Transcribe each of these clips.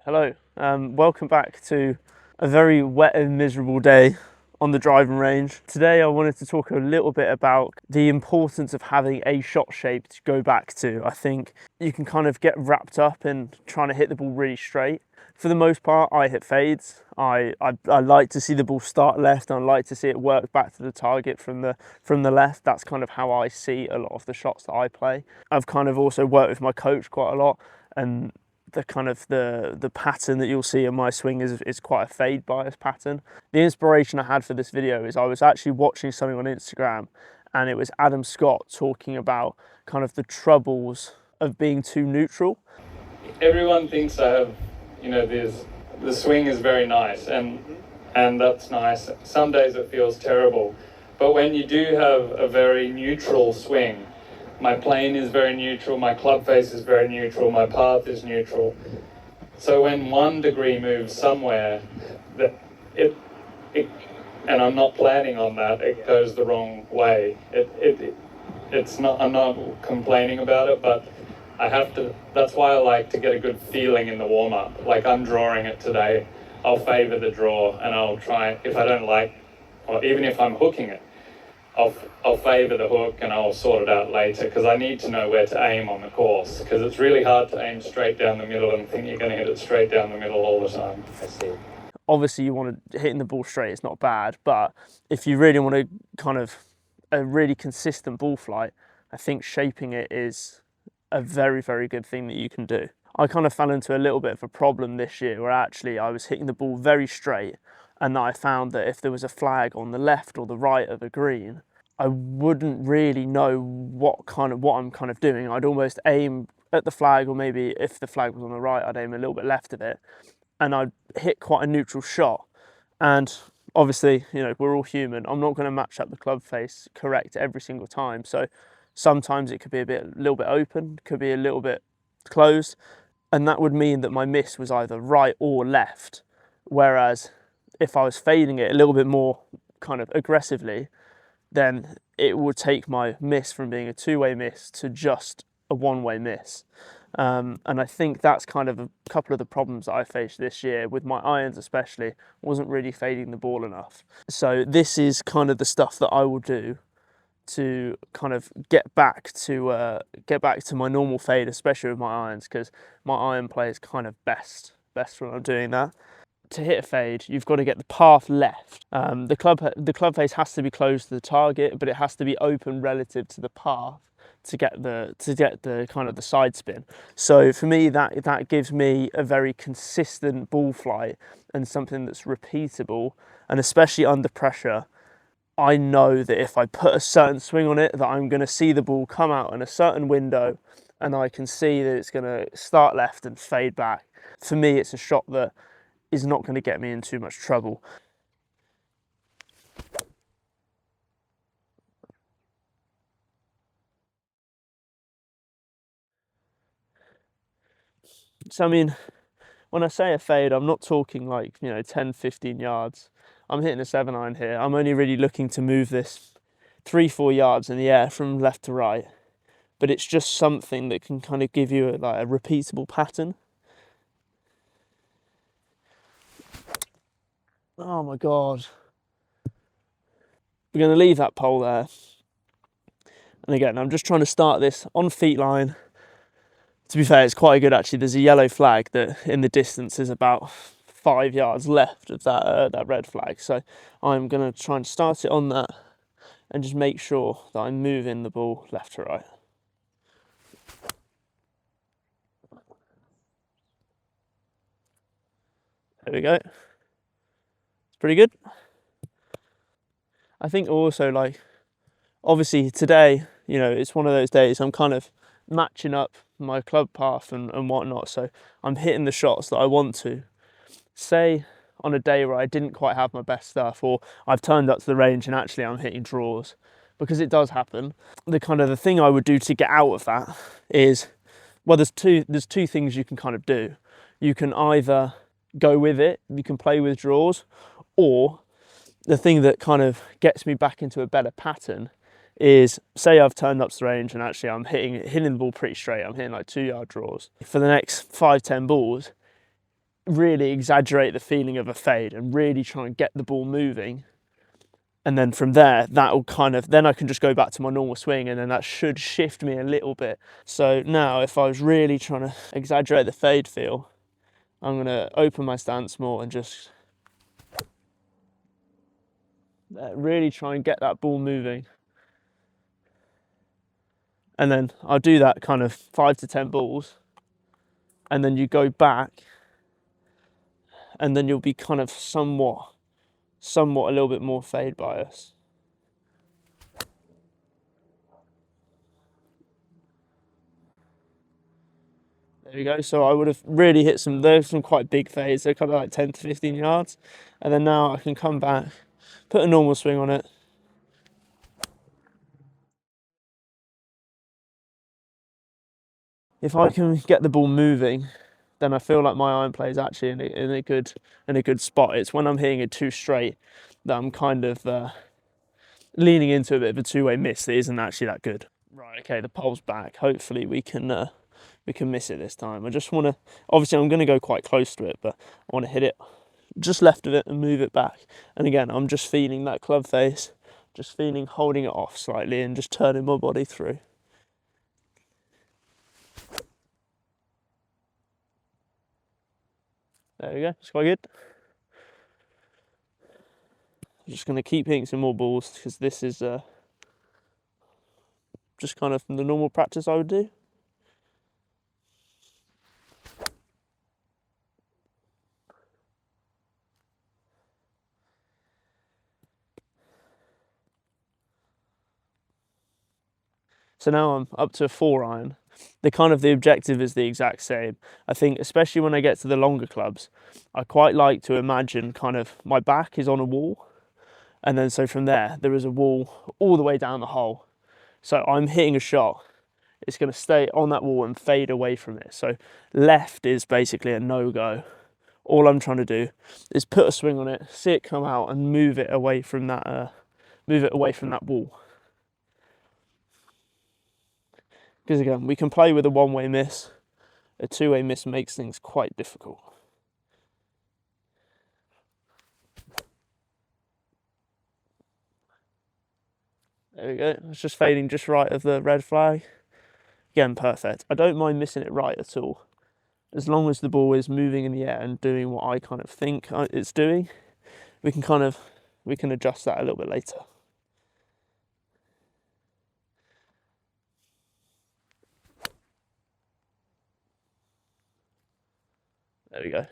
Hello, welcome back to a very wet and miserable day on the driving range. Today I wanted to talk a little bit about the importance of having a shot shape to go back to. I think you can kind of get wrapped up in trying to hit the ball really straight. For the most part, I hit fades. I like to see the ball start left, and I like to see it work back to the target from the left. That's kind of how I see a lot of the shots that I play. I've kind of also worked with my coach quite a lot, and the pattern that you'll see in my swing is quite a fade bias pattern. The inspiration I had for this video is I was actually watching something on Instagram, and it was Adam Scott talking about kind of the troubles of being too neutral. Everyone thinks I have, the swing is very nice, and that's nice. Some days it feels terrible, but when you do have a very neutral swing, my plane is very neutral, my club face is very neutral, my path is neutral. So when 1 degree moves somewhere, that it and I'm not planning on that, it goes the wrong way. It's not. I'm not complaining about it, but I have to. That's why I like to get a good feeling in the warm up. Like I'm drawing it today, I'll favour the draw, and I'll try. If I don't like, or even if I'm hooking it, I'll favour the hook and I'll sort it out later, because I need to know where to aim on the course, because it's really hard to aim straight down the middle and think you're going to hit it straight down the middle all the time. I see. Obviously you want to hitting the ball straight, it's not bad, but if you really want to kind of a really consistent ball flight, I think shaping it is a very, very good thing that you can do. I kind of fell into a little bit of a problem this year where actually I was hitting the ball very straight, and I found that if there was a flag on the left or the right of the green, I wouldn't really know what I'm kind of doing. I'd almost aim at the flag, or maybe if the flag was on the right, I'd aim a little bit left of it, and I'd hit quite a neutral shot. And obviously, you know, we're all human. I'm not going to match up the club face correct every single time. So sometimes it could be a little bit open, could be a little bit closed, and that would mean that my miss was either right or left. Whereas if I was fading it a little bit more kind of aggressively, then it would take my miss from being a two-way miss to just a one-way miss. And I think that's kind of a couple of the problems that I faced this year with my irons, especially. Wasn't really fading the ball enough. So this is kind of the stuff that I will do to kind of get back to my normal fade, especially with my irons, because my iron play is kind of best when I'm doing that. To hit a fade, you've got to get the path left. The club face has to be close to the target, but it has to be open relative to the path to get the kind of the side spin. So for me, that gives me a very consistent ball flight and something that's repeatable, and especially under pressure. I know that if I put a certain swing on it, that I'm going to see the ball come out in a certain window, and I can see that it's going to start left and fade back. For me, it's a shot that is not going to get me in too much trouble. So I mean, when I say a fade, I'm not talking like, 10, 15 yards. I'm hitting a 7-iron here. I'm only really looking to move this 3-4 yards in the air from left to right. But it's just something that can kind of give you a repeatable pattern. Oh my God. We're going to leave that pole there. And again, I'm just trying to start this on feet line. To be fair, it's quite good actually. There's a yellow flag that in the distance is about 5 yards left of that red flag. So I'm going to try and start it on that and just make sure that I'm moving the ball left to right. There we go. It's pretty good. I think also, obviously today, it's one of those days I'm kind of matching up my club path and whatnot. So I'm hitting the shots that I want to. Say on a day where I didn't quite have my best stuff, or I've turned up to the range and actually I'm hitting draws, because it does happen. The thing I would do to get out of that is, well, there's two things you can kind of do. You can either go with it, you can play with draws, or the thing that kind of gets me back into a better pattern is, say I've turned up to the range and actually I'm hitting the ball pretty straight. I'm hitting like 2-yard draws. For the next 5-10 balls, really exaggerate the feeling of a fade and really try and get the ball moving. And then from there, that'll kind of, then I can just go back to my normal swing, and then that should shift me a little bit. So now if I was really trying to exaggerate the fade feel, I'm going to open my stance more and just really try and get that ball moving. And then I'll do that kind of 5 to 10 balls. And then you go back, and then you'll be kind of somewhat a little bit more fade bias. There we go. So I would have really hit there's some quite big fades. They're kind of like 10 to 15 yards. And then now I can come back, put a normal swing on it. If I can get the ball moving, then I feel like my iron play is actually in a good spot. It's when I'm hitting it too straight that I'm kind of leaning into a bit of a two-way miss that isn't actually that good. Right, okay, the pole's back. Hopefully we can miss it this time. I just want to, obviously I'm going to go quite close to it, but I want to hit it just left of it and move it back. And again, I'm just feeling that club face, just feeling holding it off slightly and just turning my body through. There we go, it's quite good. I'm just going to keep hitting some more balls because this is just kind of the normal practice I would do. So now I'm up to a 4 iron. The objective is the exact same. I think especially when I get to the longer clubs, I quite like to imagine kind of my back is on a wall, and then so from there is a wall all the way down the hole. So I'm hitting a shot, it's going to stay on that wall and fade away from it. So left is basically a no-go. All I'm trying to do is put a swing on it, see it come out, and move it away from that wall. Because again, we can play with a one-way miss. A two-way miss makes things quite difficult. There we go. It's just fading just right of the red flag. Again, perfect. I don't mind missing it right at all. As long as the ball is moving in the air and doing what I kind of think it's doing, we can adjust that a little bit later. There we go.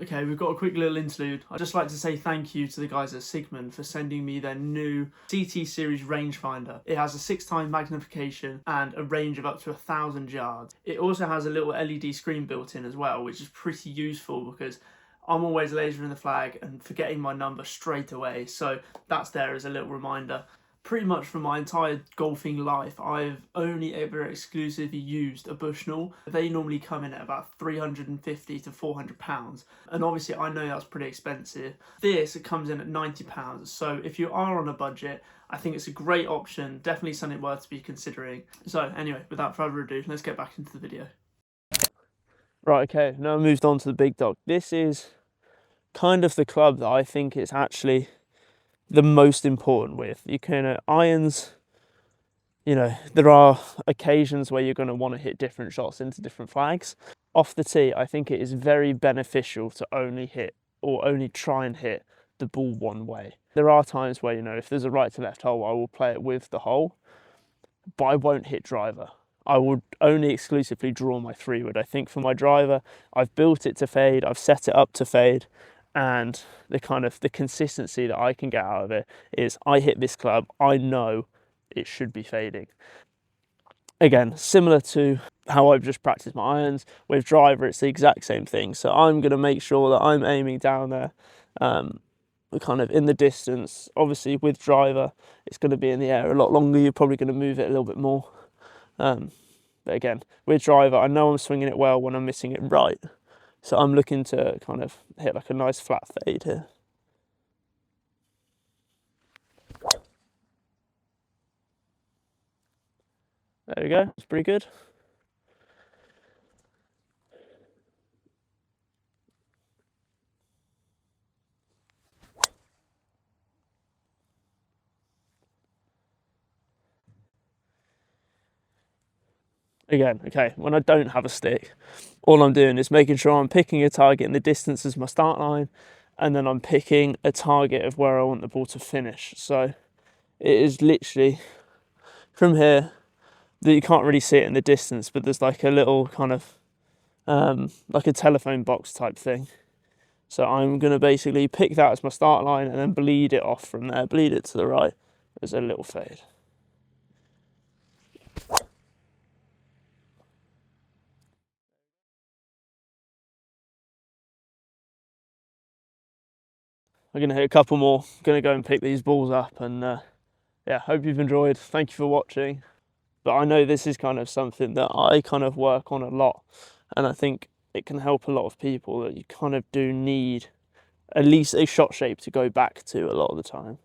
Okay, we've got a quick little interlude. I'd just like to say thank you to the guys at Sigmund for sending me their new CT series rangefinder. It has a 6x magnification and a range of up to 1,000 yards. It also has a little LED screen built in as well, which is pretty useful because I'm always lasering the flag and forgetting my number straight away. So that's there as a little reminder. Pretty much for my entire golfing life, I've only ever exclusively used a Bushnell. They normally come in at about 350 to 400 pounds. And obviously I know that's pretty expensive. This, it comes in at 90 pounds. So if you are on a budget, I think it's a great option. Definitely something worth to be considering. So anyway, without further ado, let's get back into the video. Right, okay, now I moved on to the big dog. This is kind of the club that I think is actually the most important with. You can irons, there are occasions where you're going to want to hit different shots into different flags. Off the tee, I think it is very beneficial to only try and hit the ball one way. There are times where, if there's a right to left hole, I will play it with the hole, but I won't hit driver. I would only exclusively draw my 3-wood. I think for my driver, I've built it to fade, I've set it up to fade, and the consistency that I can get out of it is I hit this club, I know it should be fading. Again, similar to how I've just practiced my irons, with driver it's the exact same thing. So I'm going to make sure that I'm aiming down there, kind of in the distance. Obviously with driver, it's going to be in the air a lot longer, you're probably going to move it a little bit more. But again, with driver, I know I'm swinging it well when I'm missing it right. So I'm looking to kind of hit like a nice flat fade here. There we go, it's pretty good. Again, okay, when I don't have a stick, all I'm doing is making sure I'm picking a target in the distance as my start line, and then I'm picking a target of where I want the ball to finish. So it is literally from here, that you can't really see it in the distance, but there's like a little kind of like a telephone box type thing. So I'm going to basically pick that as my start line and then bleed it off from there, bleed it to the right. There's a little fade. I'm going to hit a couple more, going to go and pick these balls up, and yeah, hope you've enjoyed. Thank you for watching. But I know this is kind of something that I kind of work on a lot, and I think it can help a lot of people, that you kind of do need at least a shot shape to go back to a lot of the time.